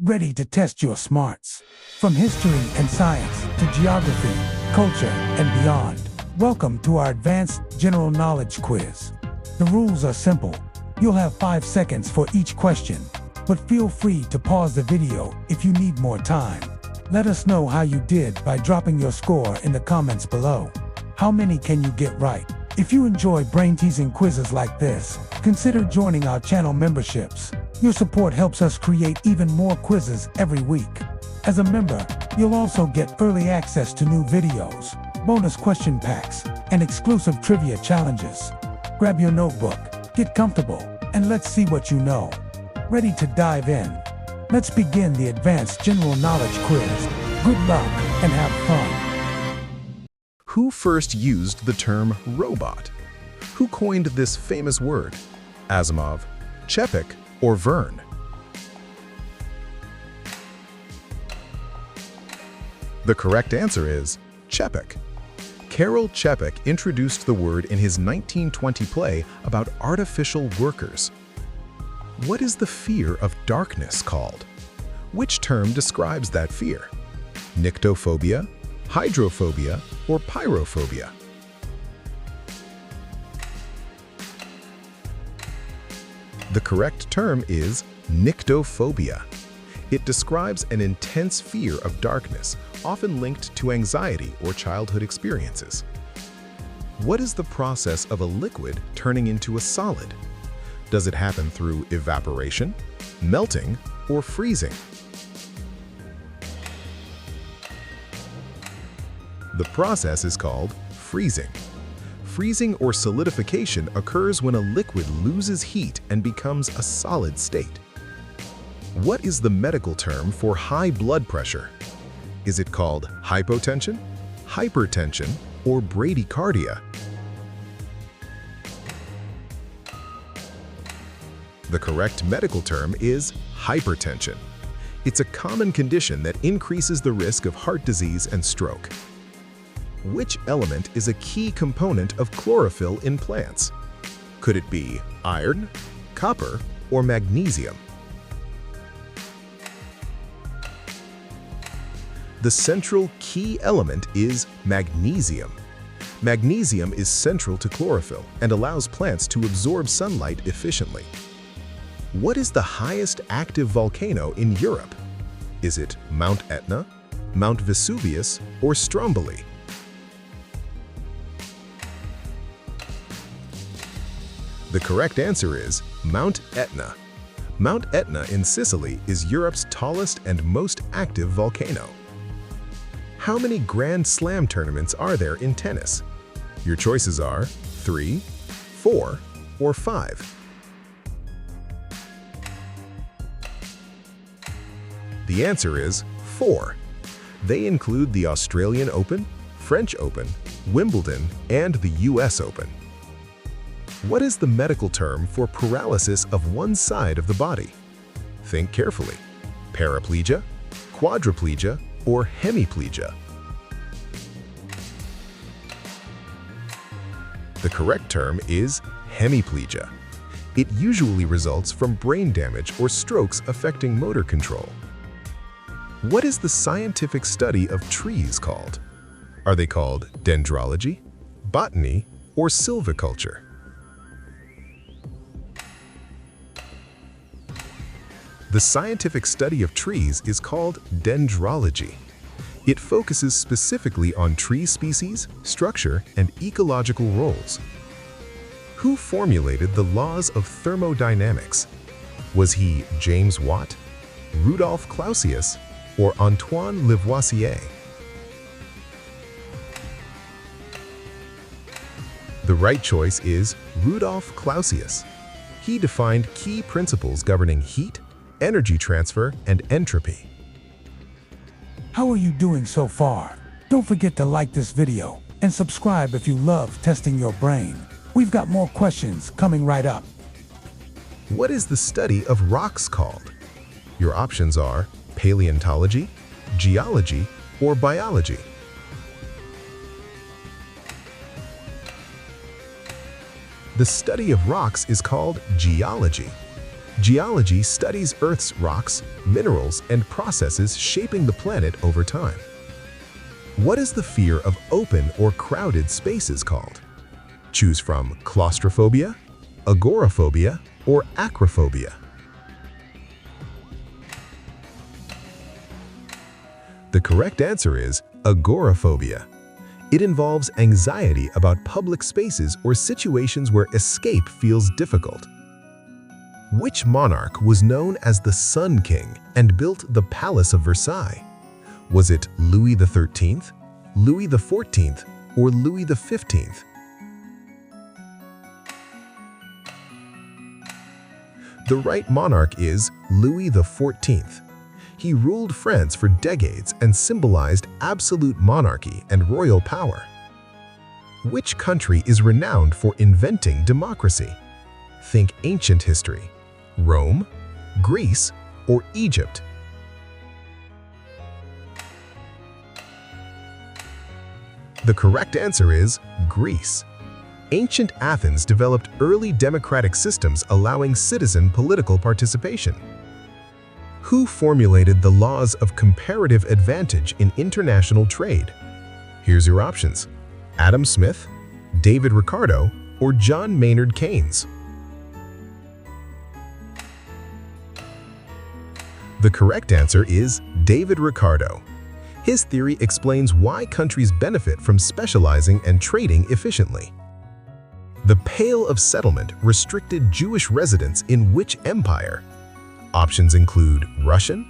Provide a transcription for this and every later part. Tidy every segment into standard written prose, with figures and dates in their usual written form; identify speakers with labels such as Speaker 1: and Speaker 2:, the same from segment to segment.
Speaker 1: ready to test your smarts. From history and science to geography, culture, and beyond. Welcome to our advanced general knowledge quiz. The rules are simple. You'll have 5 seconds for each question, but feel free to pause the video if you need more time. Let us know how you did by dropping your score in the comments below. How many can you get right? If you enjoy brain-teasing quizzes like this, consider joining our channel memberships. Your support helps us create even more quizzes every week. As a member, you'll also get early access to new videos, bonus question packs, and exclusive trivia challenges. Grab your notebook, get comfortable, and let's see what you know. Ready to dive in? Let's begin the advanced general knowledge quiz. Good luck and have fun.
Speaker 2: Who first used the term robot? Who coined this famous word? Asimov, Čapek, or Verne? The correct answer is Čapek. Karel Čapek introduced the word in his 1920 play about artificial workers. What is the fear of darkness called? Which term describes that fear? Nyctophobia, hydrophobia, or pyrophobia? The correct term is nyctophobia. It describes an intense fear of darkness, often linked to anxiety or childhood experiences. What is the process of a liquid turning into a solid? Does it happen through evaporation, melting, or freezing? The process is called freezing. Freezing or solidification occurs when a liquid loses heat and becomes a solid state. What is the medical term for high blood pressure? Is it called hypotension, hypertension, or bradycardia? The correct medical term is hypertension. It's a common condition that increases the risk of heart disease and stroke. Which element is a key component of chlorophyll in plants? Could it be iron, copper, or magnesium? The central key element is magnesium. Magnesium is central to chlorophyll and allows plants to absorb sunlight efficiently. What is the highest active volcano in Europe? Is it Mount Etna, Mount Vesuvius, or Stromboli? The correct answer is Mount Etna. Mount Etna in Sicily is Europe's tallest and most active volcano. How many Grand Slam tournaments are there in tennis? Your choices are 3, 4, or 5. The answer is 4. They include the Australian Open, French Open, Wimbledon, and the US Open. What is the medical term for paralysis of one side of the body? Think carefully. Paraplegia, quadriplegia, or hemiplegia? The correct term is hemiplegia. It usually results from brain damage or strokes affecting motor control. What is the scientific study of trees called? Are they called dendrology, botany, or silviculture? The scientific study of trees is called dendrology. It focuses specifically on tree species, structure, and ecological roles. Who formulated the laws of thermodynamics? Was he James Watt, Rudolf Clausius, or Antoine Lavoisier? The right choice is Rudolf Clausius. He defined key principles governing heat, energy transfer, and entropy.
Speaker 1: How are you doing so far? Don't forget to like this video and subscribe if you love testing your brain. We've got more questions coming right up.
Speaker 2: What is the study of rocks called? Your options are paleontology, geology, or biology. The study of rocks is called geology. Geology studies Earth's rocks, minerals, and processes shaping the planet over time. What is the fear of open or crowded spaces called? Choose from claustrophobia, agoraphobia, or acrophobia. The correct answer is agoraphobia. It involves anxiety about public spaces or situations where escape feels difficult. Which monarch was known as the Sun King and built the Palace of Versailles? Was it Louis XIII, Louis XIV, or Louis XV? The right monarch is Louis XIV. He ruled France for decades and symbolized absolute monarchy and royal power. Which country is renowned for inventing democracy? Think ancient history: Rome, Greece, or Egypt. The correct answer is Greece. Ancient Athens developed early democratic systems allowing citizen political participation. Who formulated the laws of comparative advantage in international trade? Here's your options: Adam Smith, David Ricardo, or John Maynard Keynes. The correct answer is David Ricardo. His theory explains why countries benefit from specializing and trading efficiently. The Pale of Settlement restricted Jewish residents in which empire? Options include Russian,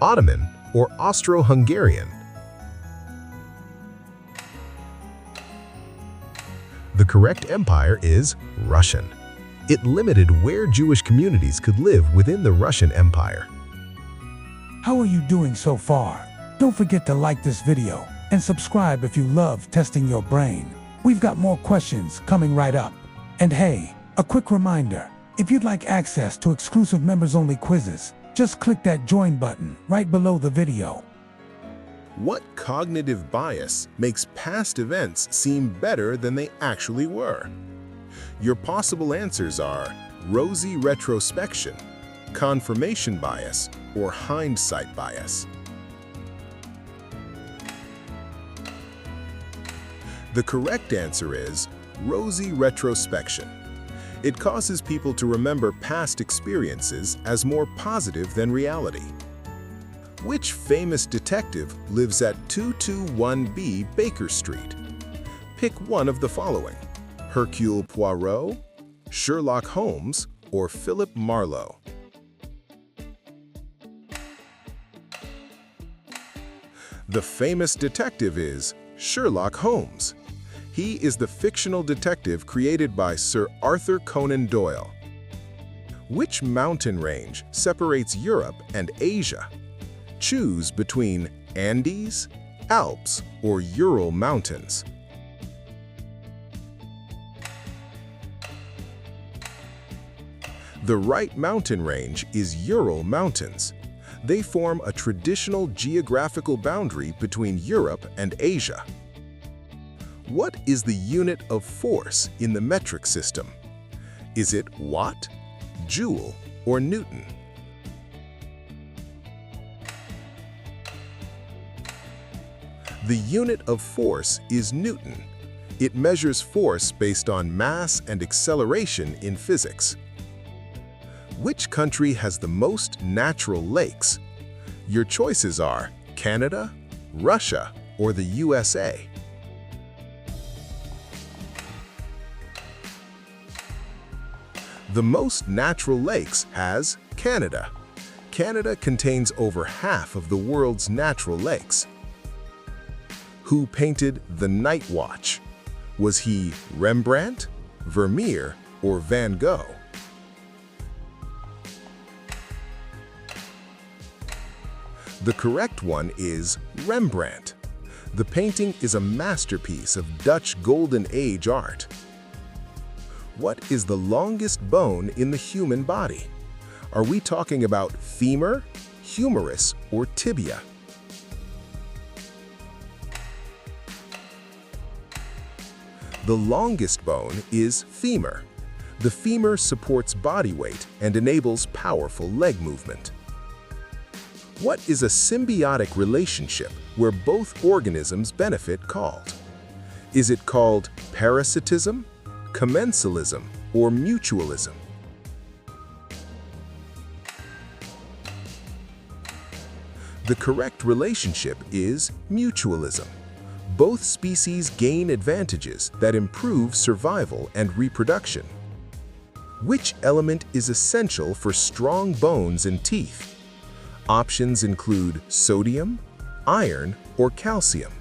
Speaker 2: Ottoman, or Austro-Hungarian. The correct empire is Russian. It limited where Jewish communities could live within the Russian Empire.
Speaker 1: How are you doing so far? Don't forget to like this video and subscribe if you love testing your brain. We've got more questions coming right up. And hey, a quick reminder, if you'd like access to exclusive members-only quizzes, just click that join button right below the video.
Speaker 2: What cognitive bias makes past events seem better than they actually were? Your possible answers are rosy retrospection, confirmation bias, or hindsight bias. The correct answer is rosy retrospection. It causes people to remember past experiences as more positive than reality. Which famous detective lives at 221B Baker Street? Pick one of the following: Hercule Poirot, Sherlock Holmes, or Philip Marlowe. The famous detective is Sherlock Holmes. He is the fictional detective created by Sir Arthur Conan Doyle. Which mountain range separates Europe and Asia? Choose between Andes, Alps, or Ural Mountains. The right mountain range is Ural Mountains. They form a traditional geographical boundary between Europe and Asia. What is the unit of force in the metric system? Is it watt, joule, or newton? The unit of force is newton. It measures force based on mass and acceleration in physics. Which country has the most natural lakes? Your choices are Canada, Russia, or the USA. The most natural lakes has Canada. Canada contains over half of the world's natural lakes. Who painted The Night Watch? Was he Rembrandt, Vermeer, or Van Gogh? The correct one is Rembrandt. The painting is a masterpiece of Dutch Golden Age art. What is the longest bone in the human body? Are we talking about femur, humerus, or tibia? The longest bone is femur. The femur supports body weight and enables powerful leg movement. What is a symbiotic relationship where both organisms benefit called? Is it called parasitism, commensalism, or mutualism? The correct relationship is mutualism. Both species gain advantages that improve survival and reproduction. Which element is essential for strong bones and teeth? Options include sodium, iron, or calcium.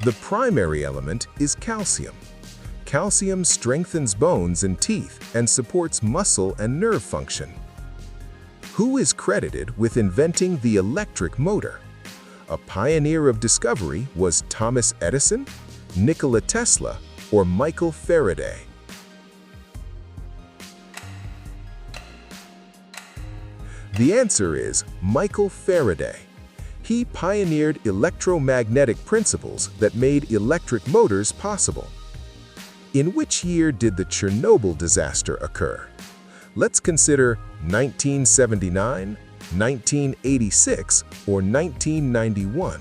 Speaker 2: The primary element is calcium. Calcium strengthens bones and teeth and supports muscle and nerve function. Who is credited with inventing the electric motor? A pioneer of discovery was Thomas Edison, Nikola Tesla, or Michael Faraday. The answer is Michael Faraday. He pioneered electromagnetic principles that made electric motors possible. In which year did the Chernobyl disaster occur? Let's consider 1979, 1986, or 1991.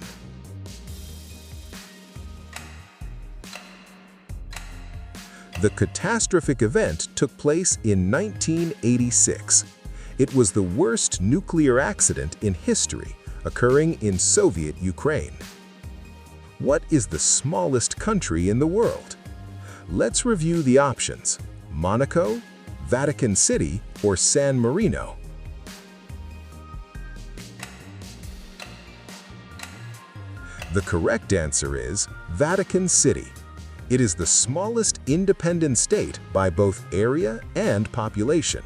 Speaker 2: The catastrophic event took place in 1986. It was the worst nuclear accident in history, occurring in Soviet Ukraine. What is the smallest country in the world? Let's review the options: Monaco, Vatican City, or San Marino. The correct answer is Vatican City. It is the smallest independent state by both area and population.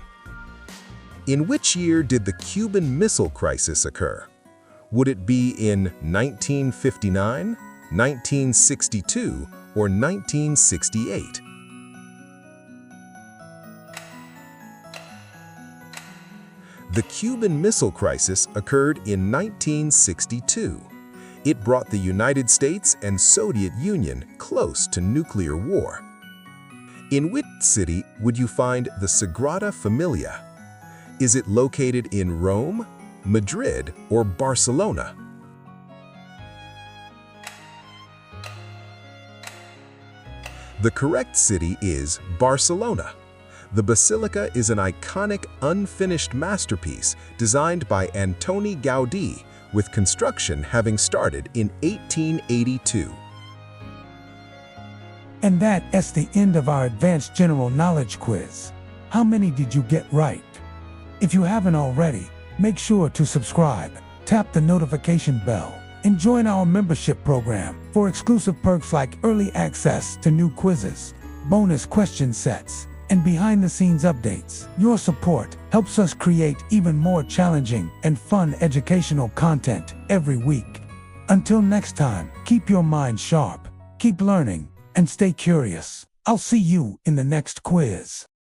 Speaker 2: In which year did the Cuban Missile Crisis occur? Would it be in 1959, 1962, or 1968? The Cuban Missile Crisis occurred in 1962. It brought the United States and Soviet Union close to nuclear war. In which city would you find the Sagrada Familia? Is it located in Rome, Madrid, or Barcelona? The correct city is Barcelona. The basilica is an iconic, unfinished masterpiece designed by Antoni Gaudí, with construction having started in 1882.
Speaker 1: And that's the end of our advanced general knowledge quiz. How many did you get right? If you haven't already, make sure to subscribe, tap the notification bell, and join our membership program for exclusive perks like early access to new quizzes, bonus question sets, and behind-the-scenes updates. Your support helps us create even more challenging and fun educational content every week. Until next time, keep your mind sharp, keep learning, and stay curious. I'll see you in the next quiz.